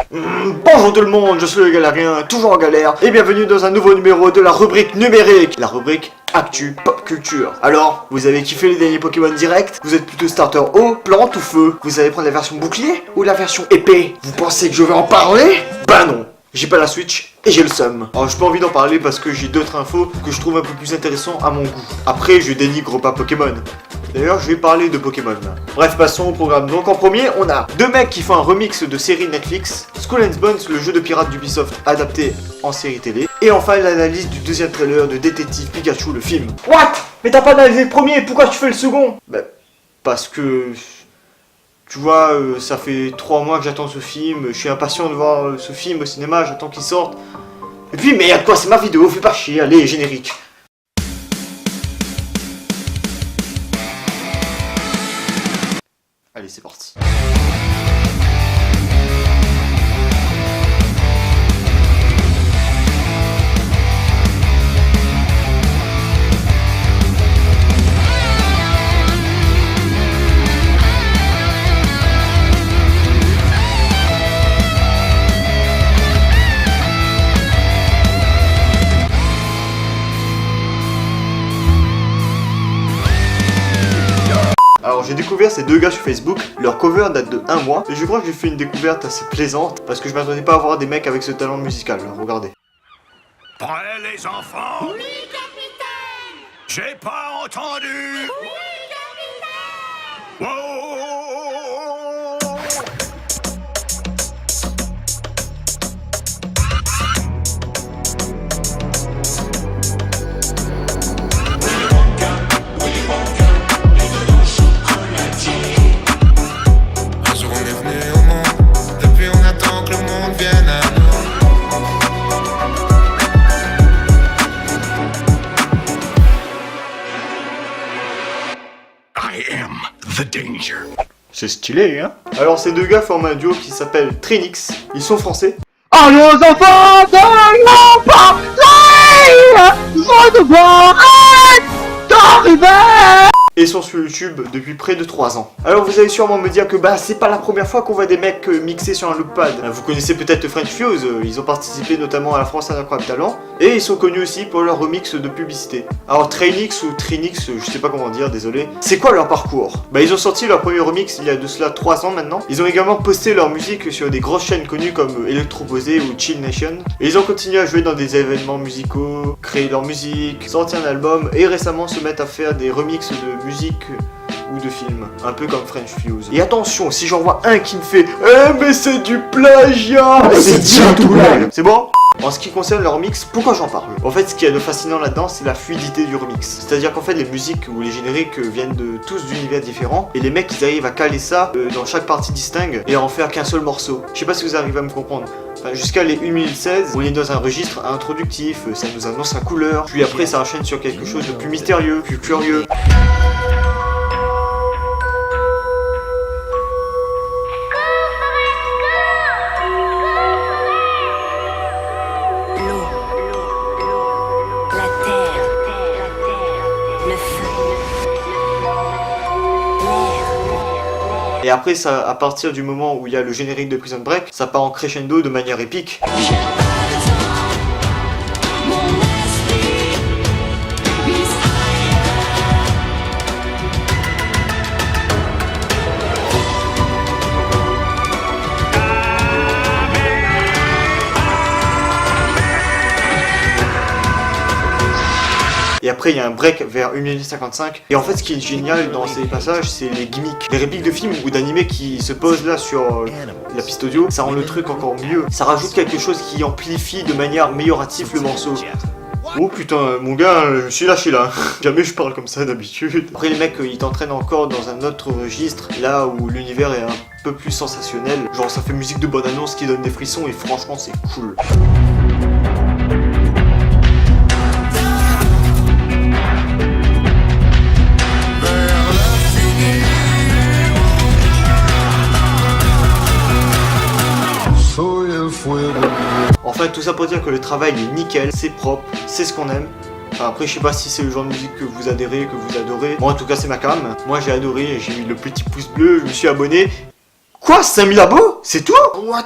Bonjour tout le monde, je suis le galérien, toujours en galère, et bienvenue dans un nouveau numéro de la rubrique numérique, la rubrique Actu Pop Culture. Alors, vous avez kiffé les derniers Pokémon Direct? Vous êtes plutôt starter eau, plante ou feu? Vous allez prendre la version bouclier ou la version épée? Vous pensez que je vais en parler? Bah non, j'ai pas la Switch et j'ai le seum. Alors j'ai pas envie d'en parler parce que j'ai d'autres infos que je trouve un peu plus intéressants à mon goût. Après, je dénigre pas Pokémon. D'ailleurs, je vais parler de Pokémon là. Bref, passons au programme. Donc en premier, on a deux mecs qui font un remix de série Netflix, Skull and Bones, le jeu de pirate d'Ubisoft adapté en série télé, et enfin l'analyse du deuxième trailer de Détective Pikachu, le film. What? Mais t'as pas analysé le premier, pourquoi tu fais le second? Bah, parce que... Tu vois, ça fait 3 mois que j'attends ce film, je suis impatient de voir ce film au cinéma, j'attends qu'il sorte. Et puis merde quoi, c'est ma vidéo, fais pas chier, allez, générique. Allez, c'est parti. Alors j'ai découvert ces deux gars sur Facebook, leur cover date de 1 mois, et je crois que j'ai fait une découverte assez plaisante, parce que je m'attendais pas à voir des mecs avec ce talent musical, regardez. Prêts les enfants? Oui, capitaine! J'ai pas entendu! Oui, capitaine! Wow! I am the danger. C'est stylé, hein? Alors ces deux gars forment un duo qui s'appelle Trinix, ils sont français. Allons enfants de l'emporter, Et sont sur YouTube depuis près de 3 ans. Alors vous allez sûrement me dire que bah c'est pas la première fois qu'on voit des mecs mixés sur un loopad. Vous connaissez peut-être French Fuse, ils ont participé notamment à la France un incroyable talent, et ils sont connus aussi pour leur remix de publicité. Alors Trainix ou Trinix, je sais pas comment dire, désolé. C'est quoi leur parcours? Bah ils ont sorti leur premier remix il y a de cela 3 ans maintenant. Ils ont également posté leur musique sur des grosses chaînes connues comme Electroposé ou Chill Nation. Et ils ont continué à jouer dans des événements musicaux, créer leur musique, sortir un album, et récemment se mettre à faire des remixes de musique ou de films, un peu comme French Fuse. Et attention, si j'en vois un qui me fait « Eh mais c'est du plagiat !» C'est bien tout blague. C'est bon? En ce qui concerne le remix, pourquoi j'en parle? En fait, ce qu'il y a de fascinant là-dedans, c'est la fluidité du remix. C'est-à-dire qu'en fait, les musiques ou les génériques viennent de tous d'univers différents, et les mecs, ils arrivent à caler ça dans chaque partie distincte et à en faire qu'un seul morceau. Je sais pas si vous arrivez à me comprendre. Enfin, jusqu'à les 1 minute 16, on est dans un registre introductif, ça nous annonce la couleur, puis après ça enchaîne sur quelque chose de plus mystérieux, plus curieux. Et après, ça, à partir du moment où il y a le générique de Prison Break, ça part en crescendo de manière épique. Et après il y a un break vers 1 minute 55. Et en fait ce qui est génial dans ces passages, c'est les gimmicks. Les répliques de films ou d'animés qui se posent là sur la piste audio, ça rend le truc encore mieux. Ça rajoute quelque chose qui amplifie de manière améliorative le morceau. Oh putain, mon gars, je suis lâché là. Jamais je parle comme ça d'habitude. Après les mecs, ils t'entraînent encore dans un autre registre, là où l'univers est un peu plus sensationnel. Genre ça fait musique de bonne annonce qui donne des frissons et franchement c'est cool. Enfin tout ça pour dire que le travail est nickel, c'est propre, c'est ce qu'on aime. Enfin, après je sais pas si c'est le genre de musique que vous adhérez, que vous adorez. Moi en tout cas c'est ma cam. Moi j'ai adoré, j'ai mis le petit pouce bleu, je me suis abonné. Quoi, 5000 abos? C'est tout? What?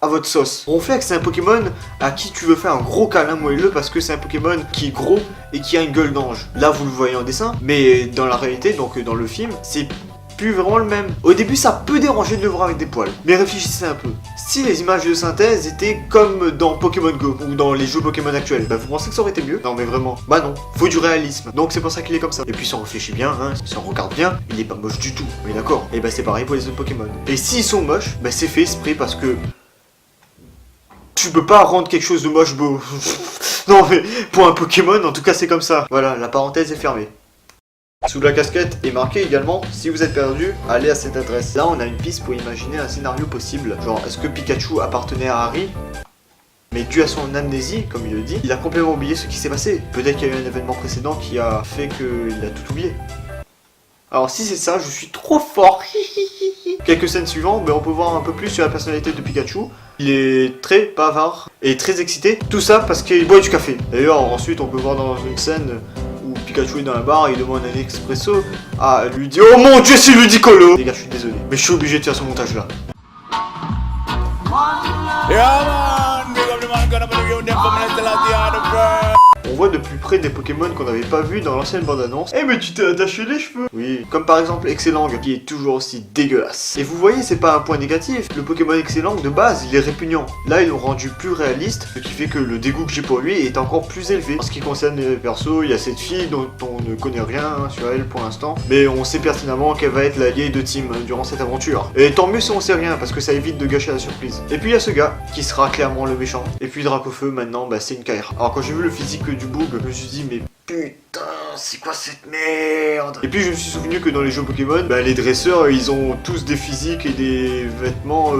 à votre sauce. Ronflex, c'est un Pokémon à qui tu veux faire un gros câlin moelleux parce que c'est un Pokémon qui est gros et qui a une gueule d'ange. Là, vous le voyez en dessin, mais dans la réalité, donc dans le film, c'est plus vraiment le même. Au début, ça peut déranger de le voir avec des poils. Mais réfléchissez un peu. Si les images de synthèse étaient comme dans Pokémon Go ou dans les jeux Pokémon actuels, bah vous pensez que ça aurait été mieux? Non mais vraiment. Bah non, faut du réalisme. Donc c'est pour ça qu'il est comme ça. Et puis si on réfléchit bien, hein, si on regarde bien, il est pas moche du tout. Oui d'accord. Et bah c'est pareil pour les autres Pokémon. Et s'ils sont moches, bah c'est fait exprès parce que tu peux pas rendre quelque chose de moche beau. Non mais pour un Pokémon, en tout cas c'est comme ça. Voilà, la parenthèse est fermée. Sous la casquette est marqué également, si vous êtes perdu, allez à cette adresse. Là, on a une piste pour imaginer un scénario possible. Genre, est-ce que Pikachu appartenait à Harry? Mais dû à son amnésie, comme il le dit, il a complètement oublié ce qui s'est passé. Peut-être qu'il y a eu un événement précédent qui a fait qu'il a tout oublié. Alors si c'est ça, je suis trop fort. Quelques scènes suivantes, mais on peut voir un peu plus sur la personnalité de Pikachu. Il est très bavard et très excité. Tout ça parce qu'il boit du café. D'ailleurs, ensuite, on peut voir dans une scène où Pikachu est dans la barre et il demande un expresso. Ah, elle lui dit « Oh mon dieu, c'est Ludicolo !» Les gars, je suis désolé, mais je suis obligé de faire ce montage-là. On voit de plus près des Pokémon qu'on n'avait pas vu dans l'ancienne bande-annonce. Eh mais tu t'es attaché les cheveux! Oui, comme par exemple Excellang, qui est toujours aussi dégueulasse. Et vous voyez, c'est pas un point négatif. Le Pokémon Excellang, de base, il est répugnant. Là, ils l'ont rendu plus réaliste, ce qui fait que le dégoût que j'ai pour lui est encore plus élevé. En ce qui concerne les persos, il y a cette fille dont on ne connaît rien sur elle pour l'instant. Mais on sait pertinemment qu'elle va être l'alliée de Tim durant cette aventure. Et tant mieux si on sait rien, parce que ça évite de gâcher la surprise. Et puis il y a ce gars, qui sera clairement le méchant. Et puis Dracofeu, maintenant, bah c'est une KR. Alors quand j'ai vu le physique du Boog, je me suis dit, mais putain, c'est quoi cette merde? Et puis je me suis souvenu que dans les jeux Pokémon, bah, les dresseurs, ils ont tous des physiques et des vêtements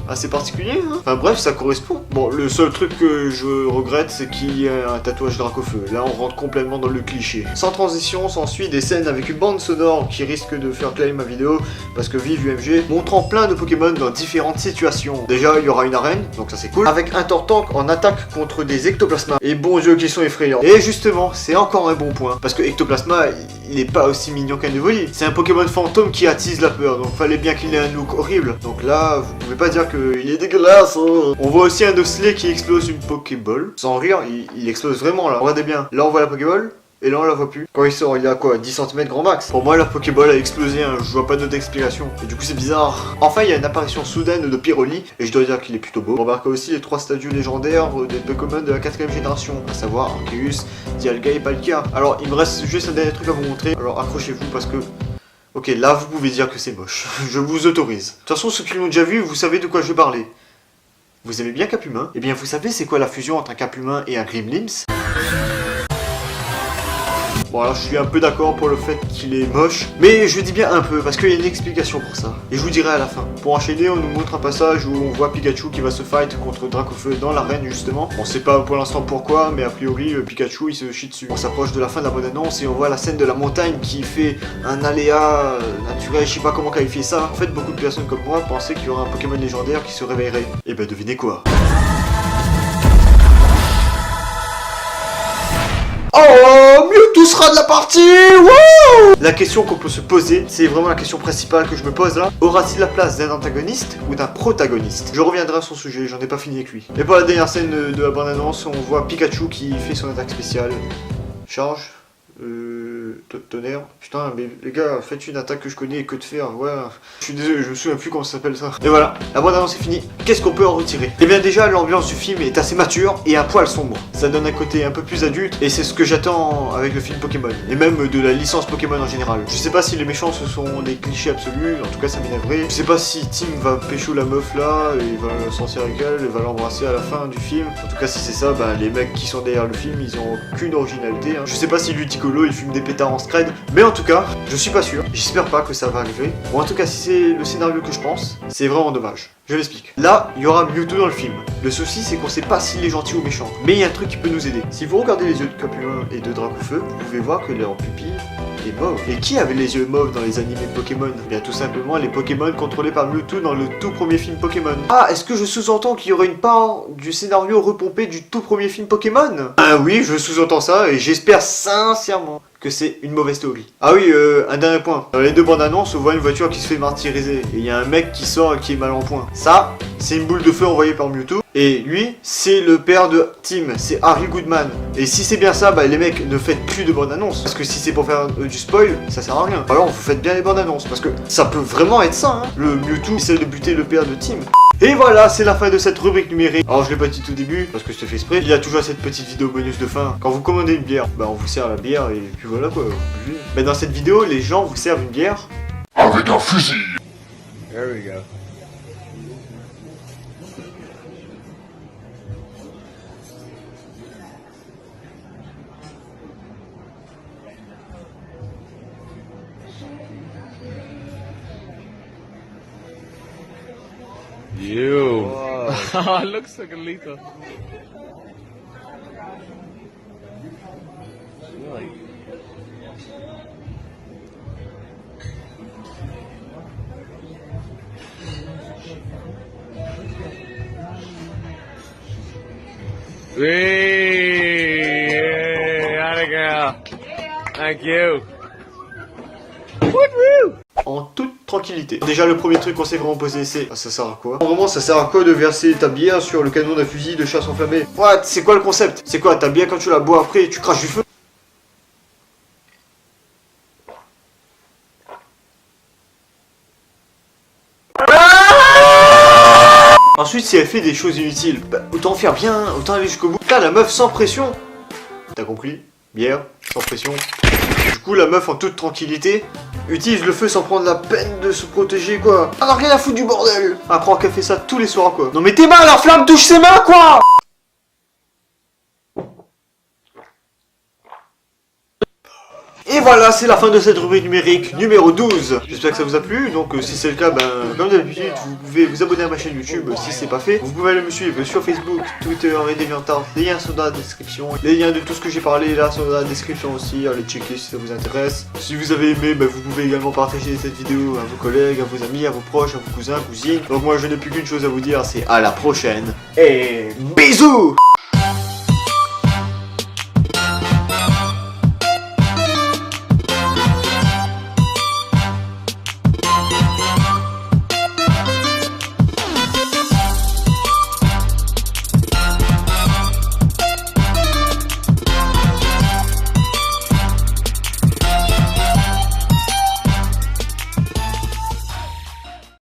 assez particuliers. Hein. Enfin bref, ça correspond. Bon, le seul truc que je regrette, c'est qu'il y a un tatouage Dracofeu. Là, on rentre complètement dans le cliché. Sans transition, s'ensuit des scènes avec une bande sonore qui risque de faire clair ma vidéo, parce que vive UMG, montrant plein de Pokémon dans différentes situations. Déjà, il y aura une arène, donc ça c'est cool, avec un Tortank en attaque contre des Ectoplasma. Et bon Dieu, qui sont effrayants. Et justement, c'est encore un bon point, parce que Ectoplasma, il est pas aussi mignon qu'un Evoli. C'est un Pokémon fantôme qui attise la peur, donc fallait bien qu'il ait un look horrible. Donc là, vous pouvez pas dire qu'il est dégueulasse. Hein. On voit aussi un Dusklee qui explose une Pokéball. Sans rire, il explose vraiment là. Regardez bien, là on voit la Pokéball. Et là on la voit plus. Quand il sort, il est à quoi, 10 cm grand max. Pour moi la Pokéball a explosé, hein. Je vois pas d'autre explication. Et du coup c'est bizarre. Enfin il y a une apparition soudaine de Pyroli, et je dois dire qu'il est plutôt beau. On remarque aussi les 3 statues légendaires des Pokémon de la 4ème génération, à savoir Arceus, Dialga et Palkia. Alors il me reste juste un dernier truc à vous montrer, alors accrochez-vous parce que... Ok, là vous pouvez dire que c'est moche. Je vous autorise. De toute façon ceux qui l'ont déjà vu, vous savez de quoi je parlais. Vous aimez bien Capumin? Eh bien vous savez c'est quoi la fusion entre un Capumin et un Grimlims? Bon alors je suis un peu d'accord pour le fait qu'il est moche, mais je dis bien un peu parce qu'il y a une explication pour ça. Et je vous dirai à la fin. Pour enchaîner, on nous montre un passage où on voit Pikachu qui va se fight contre Dracofeu dans l'arène justement. On sait pas pour l'instant pourquoi, mais a priori Pikachu il se chie dessus. On s'approche de la fin de la bonne annonce et on voit la scène de la montagne qui fait un aléa naturel, je sais pas comment qualifier ça. En fait beaucoup de personnes comme moi pensaient qu'il y aurait un Pokémon légendaire qui se réveillerait. Et ben devinez quoi? Oh, Mewtwo sera de la partie. Wouh! La question qu'on peut se poser, c'est vraiment la question principale que je me pose là. Aura-t-il la place d'un antagoniste ou d'un protagoniste? Je reviendrai à son sujet, j'en ai pas fini avec lui. Et pour la dernière scène de la bande-annonce, on voit Pikachu qui fait son attaque spéciale. Charge. Tonnerre. Putain, mais les gars, faites une attaque que je connais et que de faire. Ouais. Je suis désolé, je me souviens plus comment ça s'appelle ça. Et voilà, la bande-annonce est finie. Qu'est-ce qu'on peut en retirer? Eh bien, déjà, l'ambiance du film est assez mature et un poil sombre. Ça donne un côté un peu plus adulte et c'est ce que j'attends avec le film Pokémon. Et même de la licence Pokémon en général. Je sais pas si les méchants ce sont des clichés absolus, en tout cas ça m'énerverait. Je sais pas si Tim va pécho la meuf là et va sortir avec elle et va l'embrasser à la fin du film. En tout cas, si c'est ça, bah les mecs qui sont derrière le film, ils ont aucune originalité. Hein. Je sais pas si Ludicolo il fume des pétards en scred, mais en tout cas, je suis pas sûr. J'espère pas que ça va arriver. Bon, en tout cas, si c'est le scénario que je pense, c'est vraiment dommage. Je l'explique. Là, il y aura Mewtwo dans le film. Le souci, c'est qu'on sait pas s'il est gentil ou méchant. Mais il y a un truc qui peut nous aider. Si vous regardez les yeux de Capumin et de Dracofeu, vous pouvez voir que leur pupille est mauve. Et qui avait les yeux mauves dans les animés de Pokémon? Eh bien, tout simplement les Pokémon contrôlés par Mewtwo dans le tout premier film Pokémon. Ah, est-ce que je sous-entends qu'il y aurait une part du scénario repompé du tout premier film Pokémon? Ah oui, je sous-entends ça et j'espère sincèrement que que c'est une mauvaise théorie. Ah oui, un dernier point. Dans les deux bandes annonces, on voit une voiture qui se fait martyriser. Et il y a un mec qui sort et qui est mal en point. Ça, c'est une boule de feu envoyée par Mewtwo. Et lui, c'est le père de Tim, c'est Harry Goodman. Et si c'est bien ça, bah les mecs, ne faites plus de bandes annonces. Parce que si c'est pour faire du spoil, ça sert à rien. Alors vous faites bien les bandes annonces. Parce que ça peut vraiment être ça, hein. Le Mewtwo essaie de buter le père de Tim. Et voilà, c'est la fin de cette rubrique numérique. Alors je l'ai pas dit tout début, parce que je te fais exprès. Il y a toujours cette petite vidéo bonus de fin. Quand vous commandez une bière, bah on vous sert la bière et puis voilà quoi. Mais dans cette vidéo, les gens vous servent une bière Avec un fusil. There we go. You. Oh, it looks like a lethal. Really? Hey, atta girl. Thank you. en toute tranquillité. Déjà le premier truc qu'on s'est vraiment posé c'est ça sert à quoi? Vraiment ça sert à quoi de verser ta bière sur le canon d'un fusil de chasse enflammé? What? C'est quoi le concept? C'est quoi ta bière quand tu la bois après tu craches du feu? Ensuite si elle fait des choses inutiles, bah, autant faire bien, autant aller jusqu'au bout. Là la meuf sans pression. T'as compris? Bière, sans pression. Du coup la meuf en toute tranquillité utilise le feu sans prendre la peine de se protéger quoi. Elle a rien à foutre du bordel. Après qu'elle fait ça tous les soirs quoi. Non mais tes mains, la flamme touche ses mains quoi. Et voilà, c'est la fin de cette rubrique numérique numéro 12. J'espère que ça vous a plu. Donc si c'est le cas, ben comme d'habitude, vous pouvez vous abonner à ma chaîne YouTube si c'est pas fait. Vous pouvez aller me suivre sur Facebook, Twitter et DeviantArt. Les liens sont dans la description. Les liens de tout ce que j'ai parlé là sont dans la description aussi. Allez checker si ça vous intéresse. Si vous avez aimé, ben, vous pouvez également partager cette vidéo à vos collègues, à vos amis, à vos proches, à vos cousins, cousines. Donc moi je n'ai plus qu'une chose à vous dire, c'est à la prochaine. Et bisous.